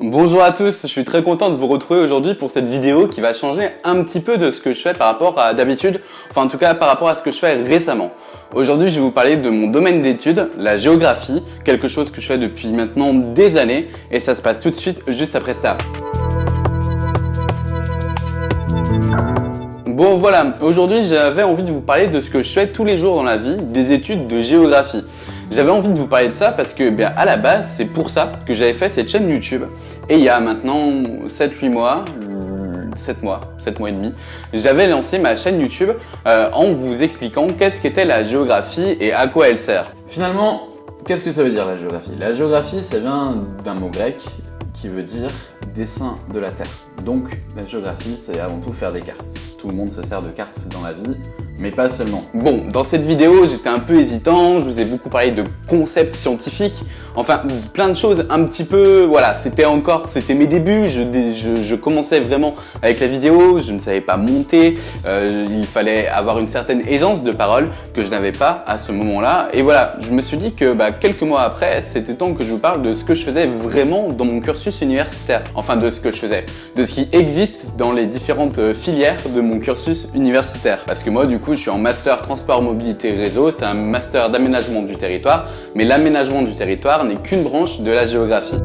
Bonjour à tous, je suis très content de vous retrouver aujourd'hui pour cette vidéo qui va changer un petit peu de ce que je fais par rapport à d'habitude, enfin en tout cas par rapport à ce que je fais récemment. Aujourd'hui je vais vous parler de mon domaine d'études, la géographie, quelque chose que je fais depuis maintenant des années et ça se passe tout de suite juste après ça. Bon voilà, aujourd'hui j'avais envie de vous parler de ce que je fais tous les jours dans la vie, des études de géographie. J'avais envie de vous parler de ça parce que à la base c'est pour ça que j'avais fait cette chaîne YouTube. Et il y a maintenant 7 mois et demi, j'avais lancé ma chaîne YouTube en vous expliquant qu'est-ce qu'était la géographie et à quoi elle sert. Finalement, qu'est-ce que ça veut dire la géographie? La géographie ça vient d'un mot grec qui veut dire dessin de la Terre. Donc la géographie c'est avant tout faire des cartes. Tout le monde se sert de cartes dans la vie, mais pas seulement. Bon, dans cette vidéo j'étais un peu hésitant, je vous ai beaucoup parlé de concepts scientifiques, enfin plein de choses un petit peu, voilà, c'était mes débuts, je commençais vraiment avec la vidéo, je ne savais pas monter, il fallait avoir une certaine aisance de parole que je n'avais pas à ce moment-là, et voilà, je me suis dit que quelques mois après, c'était temps que je vous parle de ce que je faisais vraiment dans mon cursus universitaire, enfin de ce que je faisais, de ce qui existe dans les différentes filières de mon cursus universitaire, parce que moi du coup je suis en master transport mobilité réseau, c'est un master d'aménagement du territoire, mais l'aménagement du territoire n'est qu'une branche de la géographie.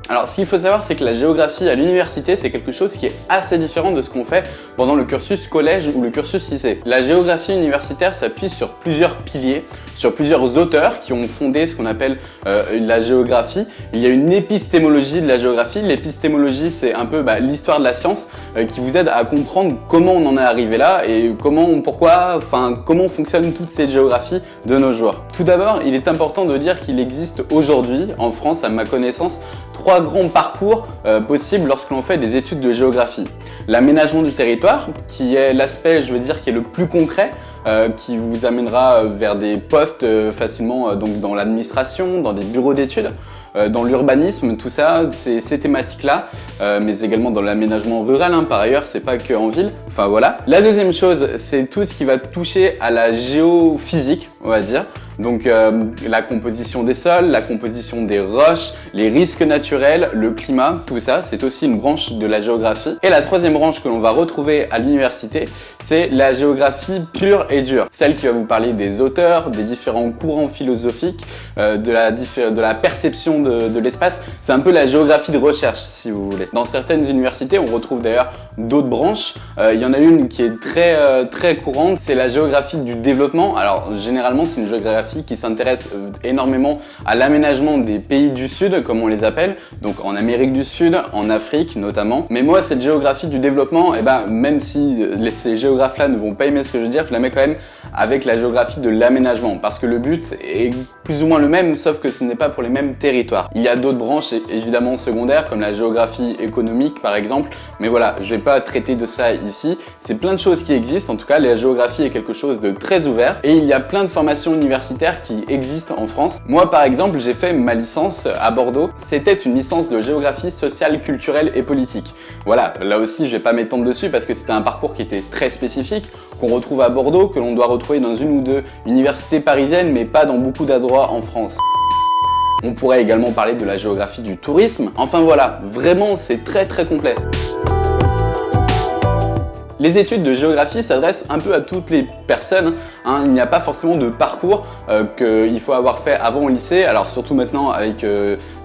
Alors ce qu'il faut savoir c'est que la géographie à l'université c'est quelque chose qui est assez différent de ce qu'on fait pendant le cursus collège ou le cursus lycée. La géographie universitaire s'appuie sur plusieurs piliers, sur plusieurs auteurs qui ont fondé ce qu'on appelle la géographie. Il y a une épistémologie de la géographie. L'épistémologie c'est un peu l'histoire de la science qui vous aide à comprendre comment on en est arrivé là et comment fonctionnent toutes ces géographies de nos jours. Tout d'abord, il est important de dire qu'il existe aujourd'hui en France, à ma connaissance, trois grands parcours possibles lorsque l'on fait des études de géographie. L'aménagement du territoire, qui est l'aspect, je veux dire, qui est le plus concret, qui vous amènera vers des postes facilement donc dans l'administration, dans des bureaux d'études, dans l'urbanisme, tout ça, ces thématiques-là, mais également dans l'aménagement rural, par ailleurs, c'est pas que en ville, enfin voilà. La deuxième chose, c'est tout ce qui va toucher à la géophysique, on va dire, donc la composition des sols, la composition des roches, les risques naturels, le climat, tout ça, c'est aussi une branche de la géographie. Et la troisième branche que l'on va retrouver à l'université, c'est la géographie pure et dure, celle qui va vous parler des auteurs, des différents courants philosophiques, de la perception de l'espace. C'est un peu la géographie de recherche, si vous voulez. Dans certaines universités, on retrouve d'ailleurs d'autres branches. Il y en a une qui est très courante, c'est la géographie du développement. Alors généralement, c'est une géographie qui s'intéresse énormément à l'aménagement des pays du Sud, comme on les appelle, donc en Amérique du Sud, en Afrique notamment. Mais moi, cette géographie du développement, même si ces géographes-là ne vont pas aimer ce que je veux dire, je la mets quand même avec la géographie de l'aménagement, parce que le but est plus ou moins le même, sauf que ce n'est pas pour les mêmes territoires. Il y a d'autres branches évidemment secondaires, comme la géographie économique par exemple, mais voilà, je vais pas traiter de ça ici. C'est plein de choses qui existent, en tout cas la géographie est quelque chose de très ouvert, et il y a plein de formations universitaires qui existent en France. Moi par exemple, j'ai fait ma licence à Bordeaux, c'était une licence de géographie sociale, culturelle et politique. Voilà, là aussi je vais pas m'étendre dessus parce que c'était un parcours qui était très spécifique, qu'on retrouve à Bordeaux, que l'on doit retrouver dans une ou deux universités parisiennes, mais pas dans beaucoup d'endroits en France. On pourrait également parler de la géographie du tourisme. Enfin voilà, vraiment c'est très complet. Les études de géographie s'adressent un peu à toutes les personnes, il n'y a pas forcément de parcours qu'il faut avoir fait avant au lycée. Alors surtout maintenant avec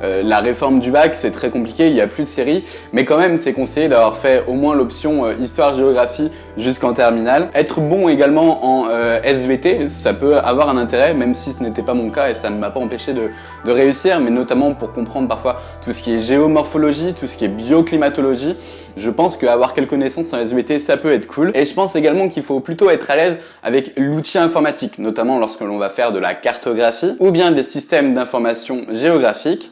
la réforme du bac, c'est très compliqué, il n'y a plus de séries, mais quand même c'est conseillé d'avoir fait au moins l'option histoire-géographie jusqu'en terminale. Être bon également en SVT, ça peut avoir un intérêt, même si ce n'était pas mon cas et ça ne m'a pas empêché de réussir, mais notamment pour comprendre parfois tout ce qui est géomorphologie, tout ce qui est bioclimatologie. Je pense qu'avoir quelques connaissances en SVT, ça peut être cool. Et je pense également qu'il faut plutôt être à l'aise avec l'outil informatique, notamment lorsque l'on va faire de la cartographie ou bien des systèmes d'information géographique,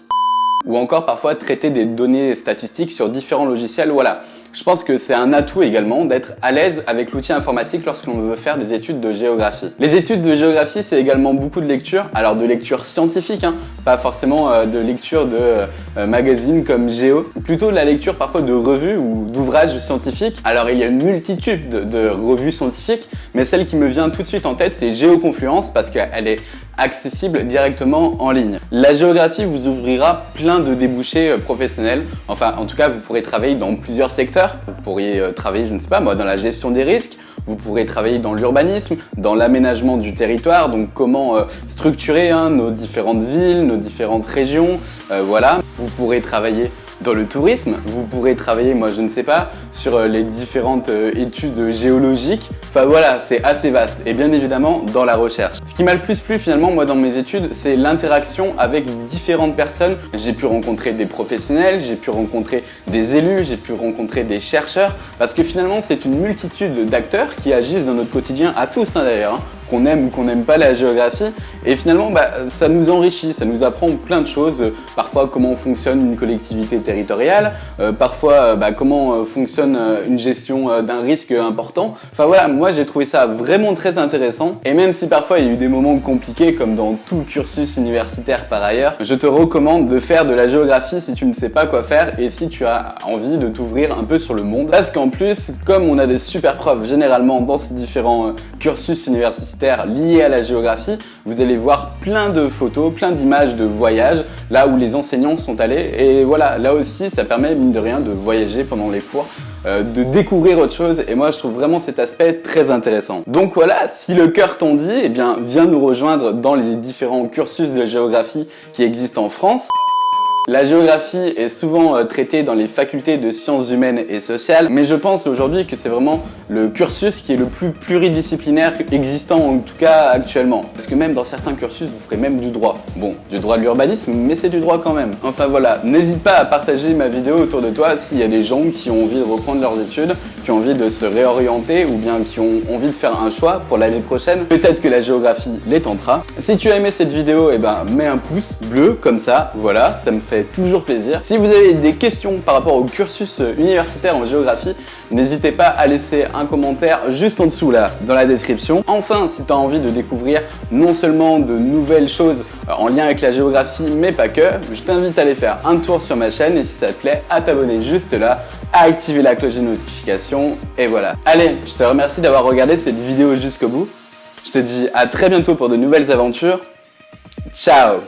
ou encore parfois traiter des données statistiques sur différents logiciels. Voilà. Je pense que c'est un atout également d'être à l'aise avec l'outil informatique lorsque l'on veut faire des études de géographie. Les études de géographie, c'est également beaucoup de lecture, alors de lecture scientifique, pas forcément de lecture de magazines comme Géo, plutôt de la lecture parfois de revues ou d'ouvrages scientifiques. Alors il y a une multitude de revues scientifiques, mais celle qui me vient tout de suite en tête, c'est Géoconfluence, parce qu'elle est accessible directement en ligne. La géographie vous ouvrira plein de débouchés professionnels. Enfin, en tout cas, vous pourrez travailler dans plusieurs secteurs. Vous pourriez travailler, je ne sais pas moi, dans la gestion des risques. Vous pourrez travailler dans l'urbanisme, dans l'aménagement du territoire, donc comment structurer nos différentes villes, nos différentes régions. Voilà. Vous pourrez travailler dans le tourisme, vous pourrez travailler, moi je ne sais pas, sur les différentes études géologiques. Enfin voilà, c'est assez vaste. Et bien évidemment, dans la recherche. Ce qui m'a le plus plu finalement, moi dans mes études, c'est l'interaction avec différentes personnes. J'ai pu rencontrer des professionnels, j'ai pu rencontrer des élus, j'ai pu rencontrer des chercheurs. Parce que finalement, c'est une multitude d'acteurs qui agissent dans notre quotidien, à tous d'ailleurs, qu'on aime ou qu'on n'aime pas la géographie. Et finalement, ça nous enrichit, ça nous apprend plein de choses. Parfois, comment fonctionne une collectivité territoriale, parfois, comment fonctionne une gestion d'un risque important. Enfin voilà, moi j'ai trouvé ça vraiment très intéressant. Et même si parfois il y a eu des moments compliqués, comme dans tout cursus universitaire par ailleurs, je te recommande de faire de la géographie si tu ne sais pas quoi faire et si tu as envie de t'ouvrir un peu sur le monde. Parce qu'en plus, comme on a des super profs généralement dans ces différents cursus universitaires liés à la géographie, vous allez voir plein de photos, plein d'images de voyages, là où les enseignants sont allés. Et voilà, là aussi, ça permet, mine de rien, de voyager pendant les cours, de découvrir autre chose. Et moi, je trouve vraiment cet aspect très intéressant. Donc voilà, si le cœur t'en dit, eh bien, viens nous rejoindre dans les différents cursus de géographie qui existent en France. La géographie est souvent traitée dans les facultés de sciences humaines et sociales, mais je pense aujourd'hui que c'est vraiment le cursus qui est le plus pluridisciplinaire existant, en tout cas actuellement. Parce que même dans certains cursus, vous ferez même du droit. Bon, du droit de l'urbanisme, mais c'est du droit quand même. Enfin voilà, n'hésite pas à partager ma vidéo autour de toi s'il y a des gens qui ont envie de reprendre leurs études, qui ont envie de se réorienter ou bien qui ont envie de faire un choix pour l'année prochaine. Peut-être que la géographie les tentera. Si tu as aimé cette vidéo, eh ben, mets un pouce bleu comme ça, voilà, ça me fait toujours plaisir. Si vous avez des questions par rapport au cursus universitaire en géographie, n'hésitez pas à laisser un commentaire juste en dessous là, dans la description. Enfin, si tu as envie de découvrir non seulement de nouvelles choses en lien avec la géographie, mais pas que, je t'invite à aller faire un tour sur ma chaîne et si ça te plaît, à t'abonner juste là, à activer la cloche de notification et voilà. Allez, je te remercie d'avoir regardé cette vidéo jusqu'au bout. Je te dis à très bientôt pour de nouvelles aventures. Ciao!